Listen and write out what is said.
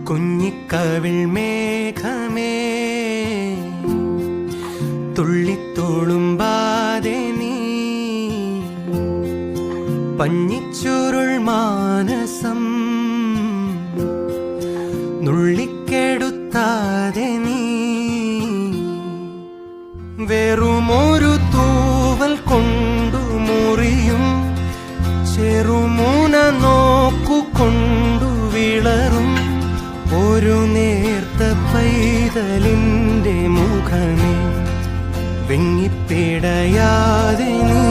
കുഞ്ഞിക്കവിൾ മേഘമേ തുള്ളിത്തോളുമ്പാതെ നീ പഞ്ഞിച്ചുരുൾ മാനസം നുള്ളിക്കെടുത്താതെ നീ വെറുമൊരു തൂവൽ കൊണ്ടു മുറിയും ചെറുമൂന നോക്കുകൊണ്ടു വിളറും ഒരു നേർത്ത പൈതലിന്റെ മുഖമേ വെങ്ങിപ്പിടയാതെ നീ